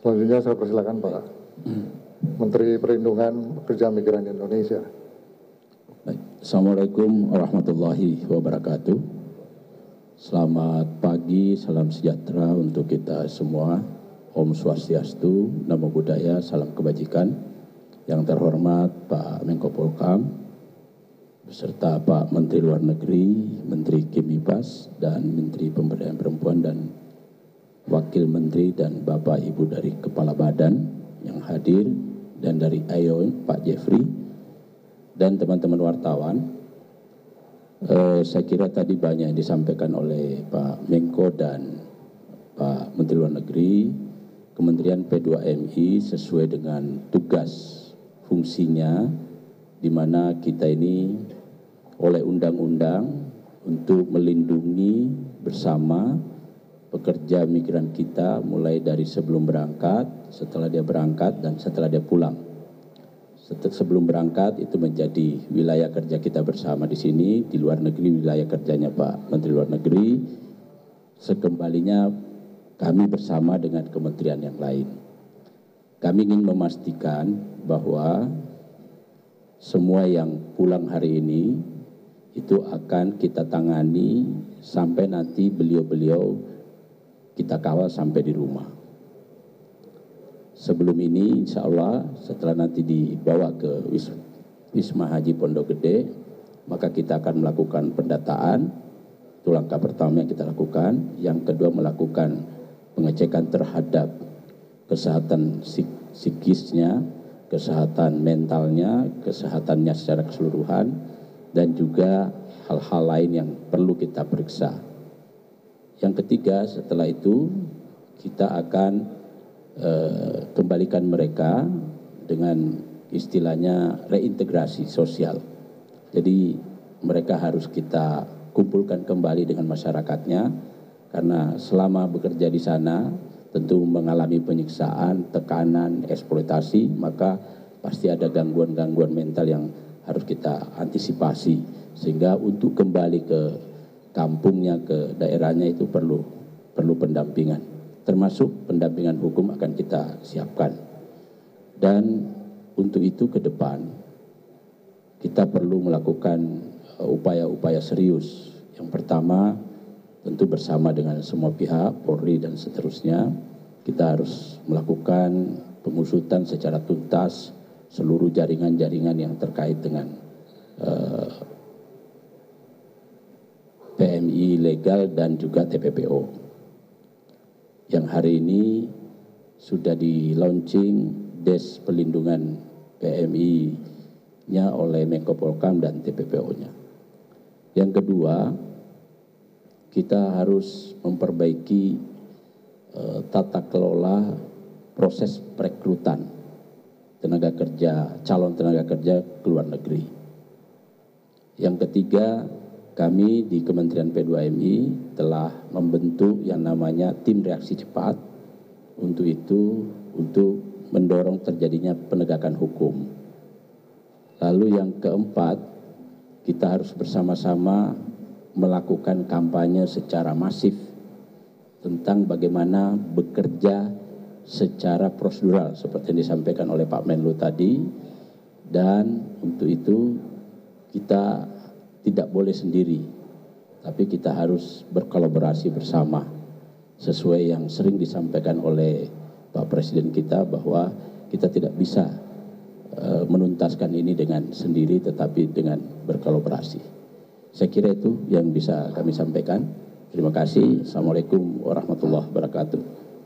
Selanjutnya saya persilakan Pak Menteri Perlindungan Pekerja Migran Indonesia. Assalamualaikum warahmatullahi wabarakatuh. Selamat pagi, salam sejahtera untuk kita semua. Om Swastiastu, Namo Buddhaya, salam kebajikan. Yang terhormat Pak Menko Polhukam, beserta Pak Menteri Luar Negeri, Menteri Kemipas, dan Menteri Pemberdayaan Perempuan dan Wakil Menteri dan Bapak Ibu dari Kepala Badan yang hadir, dan dari IO Pak Jeffrey, dan teman-teman wartawan. Saya kira tadi banyak yang disampaikan oleh Pak Menko dan Pak Menteri Luar Negeri. Kementerian P2MI sesuai dengan tugas fungsinya, di mana kita ini oleh undang-undang untuk melindungi bersama pekerja migran kita, mulai dari sebelum berangkat, setelah dia berangkat, dan setelah dia pulang. Sebelum berangkat itu menjadi wilayah kerja kita bersama di sini, di luar negeri wilayah kerjanya Pak Menteri Luar Negeri, sekembalinya kami bersama dengan kementerian yang lain. Kami ingin memastikan bahwa semua yang pulang hari ini itu akan kita tangani sampai nanti beliau-beliau kita kawal sampai di rumah. Sebelum ini insya Allah setelah nanti dibawa ke Wisma Haji Pondok Gede, maka kita akan melakukan pendataan. Itu langkah pertama yang kita lakukan. Yang kedua, melakukan pengecekan terhadap kesehatan psikisnya, kesehatan mentalnya, kesehatannya secara keseluruhan, dan juga hal-hal lain yang perlu kita periksa. Yang ketiga, setelah itu kita akan kembalikan mereka dengan istilahnya reintegrasi sosial. Jadi mereka harus kita kumpulkan kembali dengan masyarakatnya, karena selama bekerja di sana tentu mengalami penyiksaan, tekanan, eksploitasi, maka pasti ada gangguan-gangguan mental yang harus kita antisipasi, sehingga untuk kembali ke kampungnya, ke daerahnya itu perlu pendampingan, termasuk pendampingan hukum akan kita siapkan. Dan untuk itu ke depan kita perlu melakukan upaya-upaya serius. Yang pertama tentu bersama dengan semua pihak, Polri dan seterusnya, kita harus melakukan pengusutan secara tuntas seluruh jaringan-jaringan yang terkait dengan PMI legal dan juga TPPO. Yang hari ini sudah di launching Des Pelindungan PMI-nya oleh Menko Polhukam dan TPPO-nya. Yang kedua, kita harus memperbaiki tata kelola proses perekrutan tenaga kerja, calon tenaga kerja ke luar negeri. Yang ketiga, kami di Kementerian P2MI telah membentuk yang namanya tim reaksi cepat. Untuk itu, untuk mendorong terjadinya penegakan hukum. Lalu yang keempat, kita harus bersama-sama melakukan kampanye secara masif tentang bagaimana bekerja secara prosedural seperti yang disampaikan oleh Pak Menlu tadi. Dan untuk itu kita tidak boleh sendiri, tapi kita harus berkolaborasi bersama sesuai yang sering disampaikan oleh Pak Presiden kita, bahwa kita tidak bisa menuntaskan ini dengan sendiri, tetapi dengan berkolaborasi. Saya kira itu yang bisa kami sampaikan. Terima kasih. Assalamualaikum warahmatullahi wabarakatuh.